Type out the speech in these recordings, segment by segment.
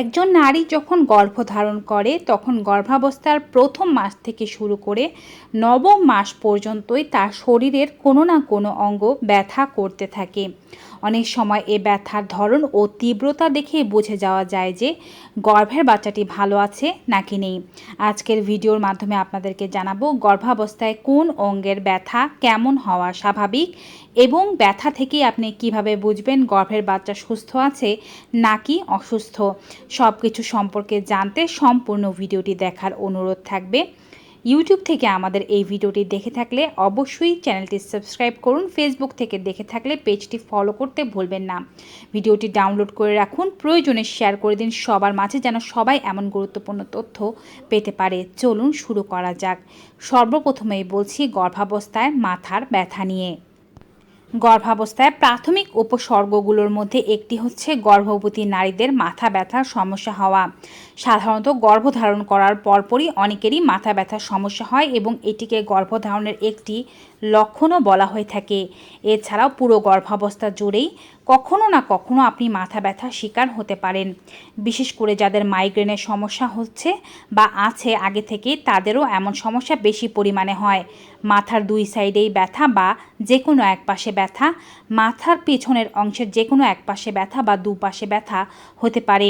একজন নারী যখন গর্ভধারণ করে তখন গর্ভাবস্থার প্রথম মাস থেকে শুরু করে নবম মাস পর্যন্তই তার শরীরের কোনো না কোনো অঙ্গ ব্যথা করতে থাকে। অনেক সময় এ ব্যথার ধরন ও তীব্রতা দেখে বুঝে যাওয়া যায় যে গর্ভের বাচ্চাটি ভালো আছে নাকি নেই। আজকের ভিডিওর মাধ্যমে আপনাদেরকে জানাবো গর্ভাবস্থায় কোন অঙ্গের ব্যথা কেমন হওয়া স্বাভাবিক এবং ব্যথা থেকে আপনি কিভাবে বুঝবেন গর্ভের বাচ্চা সুস্থ আছে নাকি অসুস্থ। সব কিছু সম্পর্কে জানতে সম্পূর্ণ ভিডিওটি দেখার অনুরোধ থাকবে। ইউটিউব থেকে আমাদের এই ভিডিওটি দেখে থাকলে অবশ্যই চ্যানেলটি সাবস্ক্রাইব করুন। ফেসবুক থেকে দেখে থাকলে পেজটি ফলো করতে ভুলবেন না। ভিডিওটি ডাউনলোড করে রাখুন, প্রয়োজনে শেয়ার করে দিন সবার মাঝে, যেন সবাই এমন গুরুত্বপূর্ণ তথ্য পেতে পারে। চলুন শুরু করা যাক। সর্বপ্রথমেই বলছি গর্ভাবস্থায় মাথার ব্যথা নিয়ে। গর্ভাবস্থায় প্রাথমিক উপসর্গগুলোর মধ্যে একটি হচ্ছে গর্ভবতী নারীদের মাথা ব্যথার সমস্যা হওয়া। সাধারণত গর্ভধারণ করার পরপরই অনেকেরই মাথা ব্যথার সমস্যা হয় এবং এটিকে গর্ভধারণের একটি লক্ষণও বলা হয়ে থাকে। এছাড়াও পুরো গর্ভাবস্থা জুড়েই কখনো না কখনো আপনি মাথা ব্যথার শিকার হতে পারেন। বিশেষ করে যাদের মাইগ্রেনের সমস্যা হচ্ছে বা আছে আগে থেকে, তাদেরও এমন সমস্যা বেশি পরিমাণে হয়। মাথার দুই সাইডেই ব্যথা বা যে কোনো এক পাশে ব্যথা, মাথার পেছনের অংশের যে কোনো এক পাশে ব্যথা বা দুপাশে ব্যথা হতে পারে।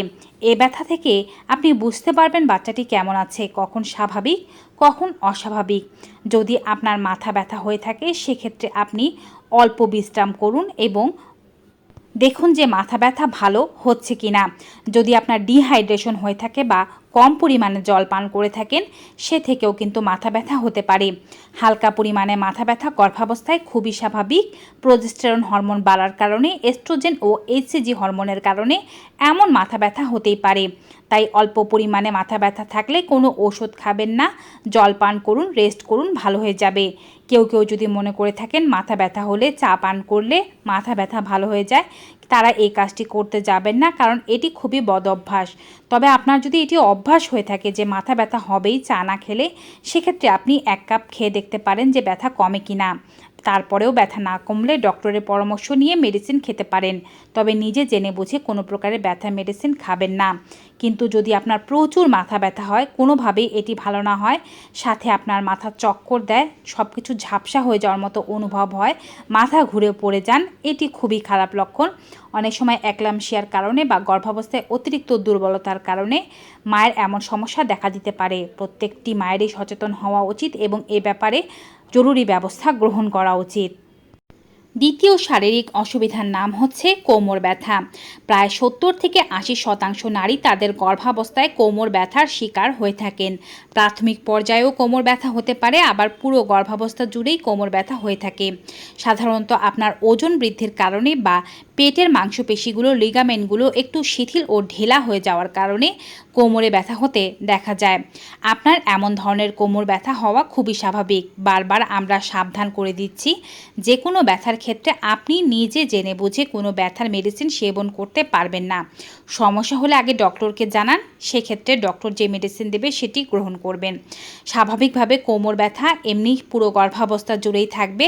এ ব্যথা থেকে আপনি বুঝতে পারবেন বাচ্চাটি কেমন আছে, কখন স্বাভাবিক কখন অস্বাভাবিক। যদি আপনার মাথা ব্যথা হয়ে থাকে সেক্ষেত্রে আপনি অল্প বিশ্রাম করুন এবং দেখুন যে মাথা ব্যথা ভালো হচ্ছে কি না। যদি আপনার ডিহাইড্রেশন হয়ে থাকে বা কম পরিমাণে জল পান করে থাকেন, সে থেকেও কিন্তু মাথা ব্যথা হতে পারে। হালকা পরিমাণে মাথা ব্যথা গর্ভাবস্থায় খুবই স্বাভাবিক। প্রোজেস্টেরন হরমোন বাড়ার কারণে, এস্ট্রোজেন ও এইচসিজি হরমোনের কারণে এমন মাথা ব্যথা হতেই পারে। তাই অল্প পরিমাণে মাথা ব্যথা থাকলে কোনো ওষুধ খাবেন না, জল পান করুন, রেস্ট করুন, ভালো হয়ে যাবে। কেউ কেউ যদি মনে করে থাকেন মাথা ব্যথা হলে চা পান করলে মাথা ব্যথা ভালো হয়ে যায়, তারা এই কাজটি করতে যাবেন না, কারণ এটি খুবই বদ অভ্যাস। তবে আপনার যদি এটি অভ্যাস হয়ে থাকে যে মাথা ব্যথা হবেই চা না খেলে, সেক্ষেত্রে আপনি 1 কাপ খেয়ে দেখতে পারেন যে ব্যথা কমে কিনা। তারপরেও ব্যথা না কমলে ডক্টরের পরামর্শ নিয়ে মেডিসিন খেতে পারেন। তবে নিজে জেনে বুঝে কোনো প্রকারের ব্যথা মেডিসিন খাবেন না। কিন্তু যদি আপনার প্রচুর মাথা ব্যথা হয়, কোনোভাবেই এটি ভালো না হয়, সাথে আপনার মাথা চক্কর দেয়, সব কিছু ঝাপসা হয়ে যাওয়ার মতো অনুভব হয়, মাথা ঘুরে পড়ে যান, এটি খুবই খারাপ লক্ষণ। অনেক সময় একলামশিয়ার কারণে বা গর্ভাবস্থায় অতিরিক্ত দুর্বলতার কারণে মায়ের এমন সমস্যা দেখা দিতে পারে। প্রত্যেকটি মায়েরই সচেতন হওয়া উচিত এবং এ ব্যাপারে জরুরি ব্যবস্থা গ্রহণ করা উচিত। দ্বিতীয় শারীরিক অসুবিধার নাম হচ্ছে কোমর ব্যথা। প্রায় 70 থেকে 80% নারী তাদের গর্ভাবস্থায় কোমর ব্যথার শিকার হয়ে থাকেন। প্রাথমিক পর্যায়েও কোমর ব্যথা হতে পারে, আবার পুরো গর্ভাবস্থা জুড়েই কোমর ব্যথা হয়ে থাকে। সাধারণত আপনার ওজন বৃদ্ধির কারণে বা পেটের মাংসপেশিগুলো, লিগামেন্টগুলো একটু শিথিল ও ঢিলা হয়ে যাওয়ার কারণে কোমরে ব্যথা হতে দেখা যায়। আপনার এমন ধরনের কোমর ব্যথা হওয়া খুবই স্বাভাবিক। বারবার আমরা সাবধান করে দিচ্ছি, যে কোনো ব্যথার ক্ষেত্রে আপনি নিজে জেনে বুঝে কোনো ব্যথার মেডিসিন সেবন করতে পারবেন না। সমস্যা হলে আগে ডক্টরকে জানান, সেক্ষেত্রে ডক্টর যে মেডিসিন দেবে সেটি গ্রহণ করবেন। স্বাভাবিকভাবে কোমর ব্যথা এমনি পুরো গর্ভাবস্থা জুড়েই থাকবে।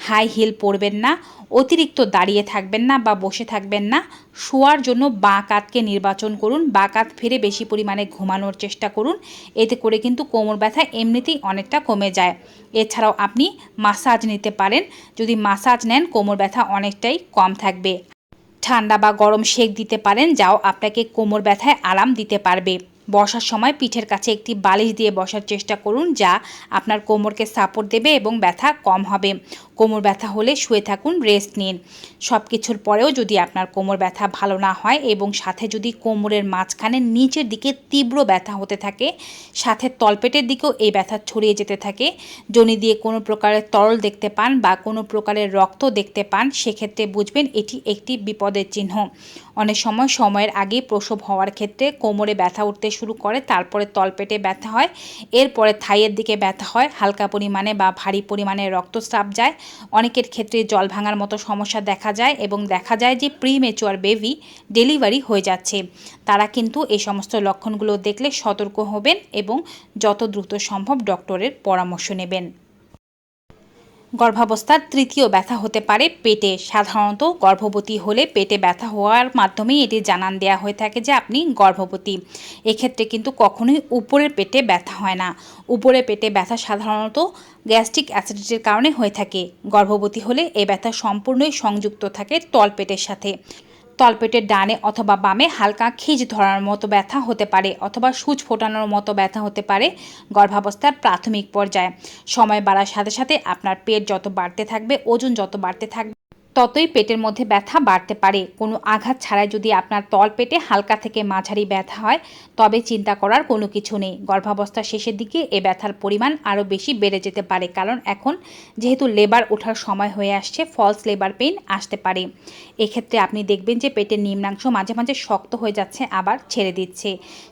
হাই হিল পরবেন না, অতিরিক্ত দাঁড়িয়ে থাকবেন না বা বসে থাকবেন না। শোয়ার জন্য বাঁ কাতকে নির্বাচন করুন, বাঁ কাত ফিরে বেশি পরিমাণে ঘুমানোর চেষ্টা করুন। এতে করে কিন্তু কোমর ব্যথা এমনিতেই অনেকটা কমে যায়। এছাড়াও আপনি মাসাজ নিতে পারেন। যদি মাসাজ নেন কোমর ব্যথা অনেকটাই কম থাকবে। ঠান্ডা বা গরম সেক দিতে পারেন, যাও আপনাকে কোমর ব্যথায় আরাম দিতে পারবে। বসার সময় পিঠের কাছে একটি বালিশ দিয়ে বসার চেষ্টা করুন, যা আপনার কোমরকে সাপোর্ট দেবে এবং ব্যথা কম হবে। কোমর ব্যথা হলে শুয়ে থাকুন, রেস্ট নিন। সব কিছুর পরেও যদি আপনার কোমর ব্যথা ভালো না হয় এবং সাথে যদি কোমরের মাঝখানে নিচের দিকে তীব্র ব্যথা হতে থাকে, সাথে তলপেটের দিকেও এই ব্যথা ছড়িয়ে যেতে থাকে, যোনি দিয়ে কোনো প্রকারের তরল দেখতে পান বা কোনো প্রকারের রক্ত দেখতে পান, সেক্ষেত্রে বুঝবেন এটি একটি বিপদের চিহ্ন। অনেক সময় সময়ের আগে প্রসব হওয়ার ক্ষেত্রে কোমরে ব্যথা উঠতে শুরু করে, তারপরে তলপেটে ব্যথা হয়, এরপরে থাইয়ের দিকে ব্যথা হয়, হালকা পরিমাণে বা ভারী পরিমাণে রক্তস্রাব যায়। অনেকের ক্ষেত্রে জল ভাঙার মতো সমস্যা দেখা যায় এবং দেখা যায় যে প্রিমেচুয়ার বেবি ডেলিভারি হয়ে যাচ্ছে। তারা কিন্তু এই সমস্ত লক্ষণগুলো দেখলে সতর্ক হবেন এবং যত দ্রুত সম্ভব ডক্টরের পরামর্শ নেবেন। গর্ভাবস্থার তৃতীয় ব্যথা হতে পারে পেটে। সাধারণত গর্ভবতী হলে পেটে ব্যথা হওয়ার মাধ্যমেই এটি জানান দেওয়া হয়ে থাকে যে আপনি গর্ভবতী। এক্ষেত্রে কিন্তু কখনোই উপরের পেটে ব্যথা হয় না। উপরের পেটে ব্যথা সাধারণত গ্যাস্ট্রিক অ্যাসিডিটির কারণে হয়ে থাকে। গর্ভবতী হলে এই ব্যথা সম্পূর্ণই সংযুক্ত থাকে তলপেটের সাথে। তলপেটের ডানে অথবা বামে হালকা খিঁচ ধরার মতো ব্যথা হতে পারে অথবা সূচ ফোটানোর মতো ব্যথা হতে পারে গর্ভাবস্থার প্রাথমিক পর্যায়ে। সময় বাড়ার সাথে সাথে আপনার পেট যত বাড়তে থাকবে, ওজন যত বাড়তে থাকবে, ততই পেটের মধ্যে ব্যথা বাড়তে পারে। কোনো আঘাত ছাড়াই যদি আপনার তলপেটে হালকা থেকে মাঝারি ব্যথা হয় তবে চিন্তা করার কোনো কিছু নেই। গর্ভাবস্থার শেষের দিকে এ ব্যথার পরিমাণ আরও বেশি বেড়ে যেতে পারে, কারণ এখন যেহেতু লেবার ওঠার সময় হয়ে আসছে, ফলস লেবার পেইন আসতে পারে। এক্ষেত্রে আপনি দেখবেন যে পেটের নিম্নাংশ মাঝে মাঝে শক্ত হয়ে যাচ্ছে, আবার ছেড়ে দিচ্ছে।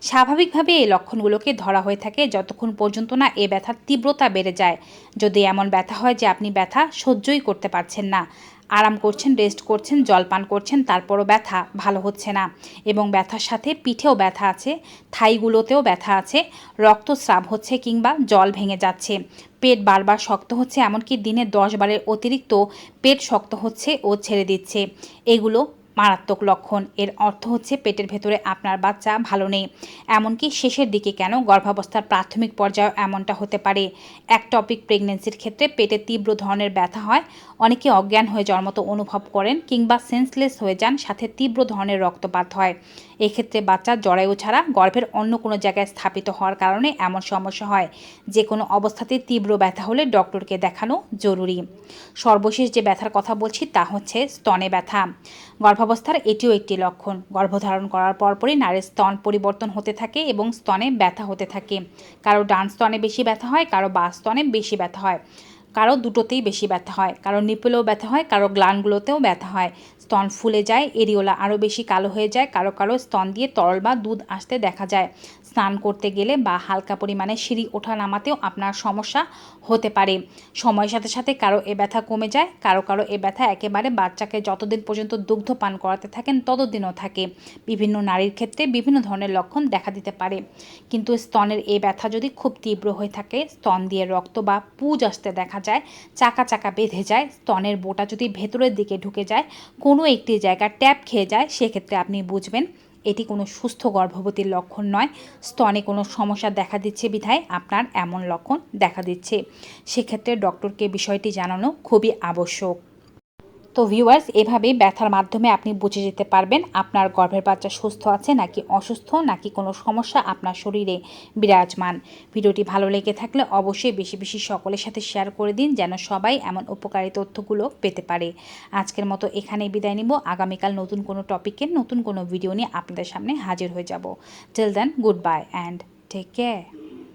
স্বাভাবিকভাবে এই লক্ষণগুলোকে ধরা হয়ে থাকে যতক্ষণ পর্যন্ত না এ ব্যথার তীব্রতা বেড়ে যায়। যদি এমন ব্যথা হয় যে আপনি ব্যথা সহ্যই করতে পারছেন না, আরাম করছেন, রেস্ট করছেন, জলপান করছেন, তারপরও ব্যথা ভালো হচ্ছে না, এবং ব্যথার সাথে পিঠেও ব্যথা আছে, থাইগুলোতেও ব্যথা আছে, রক্তস্রাব হচ্ছে কিংবা জল ভেঙে যাচ্ছে, পেট বারবার শক্ত হচ্ছে, এমনকি দিনে 10 বারের অতিরিক্ত পেট শক্ত হচ্ছে ও ছেড়ে দিচ্ছে, এগুলো মারাত্মক লক্ষণ। এর অর্থ হচ্ছে পেটের ভেতরে আপনার বাচ্চা ভালো নেই। এমনকি শেষের দিকে কেন, গর্ভাবস্থার প্রাথমিক পর্যায়ে এমনটা হতে পারে। একটপিক প্রেগনেন্সির ক্ষেত্রে পেটে তীব্র ধরনের ব্যথা হয়, অনেকে অজ্ঞান হয়ে যাওয়ার মতো অনুভব করেন কিংবা সেন্সলেস হয়ে যান, সাথে তীব্র ধরনের রক্তপাত হয়। এক্ষেত্রে বাচ্চা জরায়ু ছাড়া গর্ভের অন্য কোনো জায়গায় স্থাপিত হওয়ার কারণে এমন সমস্যা হয়। যে কোনো অবস্থাতে তীব্র ব্যথা হলে ডক্টরকে দেখানো জরুরি। সর্বশেষ যে ব্যথার কথা বলছি তা হচ্ছে স্তনে ব্যথা। গর্ভাবস্থার এটিও একটি লক্ষণ। গর্ভধারণ করার পরপরই নারীর স্তন পরিবর্তন হতে থাকে এবং স্তনে ব্যথা হতে থাকে। কারো ডান স্তনে বেশি ব্যথা হয়, কারো বাঁ স্তনে বেশি ব্যথা হয়, কারো দুটোতেই বেশি ব্যথা হয়, কারো নিপলেও ব্যথা হয়, কারো গ্ল্যান্ডগুলোতেও ব্যথা হয়। স্তন ফুলে যায়, এরিওলা আরও বেশি কালো হয়ে যায়, কারো কারো স্তন দিয়ে তরল বা দুধ আসতে দেখা যায়। স্নান করতে গেলে বা হালকা পরিমাণে সিঁড়ি ওঠা নামাতেও আপনার সমস্যা হতে পারে। সময়ের সাথে সাথে কারো এ ব্যথা কমে যায়, কারো কারো এ ব্যথা একেবারে বাচ্চাকে যতদিন পর্যন্ত দুগ্ধ পান করাতে থাকেন ততদিনও থাকে। বিভিন্ন নারীর ক্ষেত্রে বিভিন্ন ধরনের লক্ষণ দেখা দিতে পারে। কিন্তু স্তনের এই ব্যথা যদি খুব তীব্র হয়ে থাকে, স্তন দিয়ে রক্ত বা পুজ আসতে দেখা যায়, চাকা চাকা বেঁধে যায়, স্তনের বোটা যদি ভেতরের দিকে ঢুকে যায়, কোনো একটি জায়গা ট্যাপ খেয়ে যায়, সেক্ষেত্রে আপনি বুঝবেন এটি কোনো সুস্থ গর্ভবতীর লক্ষণ নয়। স্তনে কোনো সমস্যা দেখা দিচ্ছে বিধায় আপনার এমন লক্ষণ দেখা দিচ্ছে। সেক্ষেত্রে ডক্টরকে বিষয়টি জানানো খুবই আবশ্যক। তো ভিউয়ার্স, এভাবেই ব্যথার মাধ্যমে আপনি বুঝে যেতে পারবেন আপনার গর্ভের বাচ্চা সুস্থ আছে নাকি অসুস্থ, নাকি কোনো সমস্যা আপনার শরীরে বিরাজমান। ভিডিওটি ভালো লেগে থাকলে অবশ্যই বেশি বেশি সকলের সাথে শেয়ার করে দিন, যেন সবাই এমন উপকারী তথ্যগুলো পেতে পারে। আজকের মতো এখানেই বিদায় নিব। আগামীকাল নতুন কোনো টপিকে নতুন কোনো ভিডিও নিয়ে আপনাদের সামনে হাজির হয়ে যাব। Till then, good bye and take care.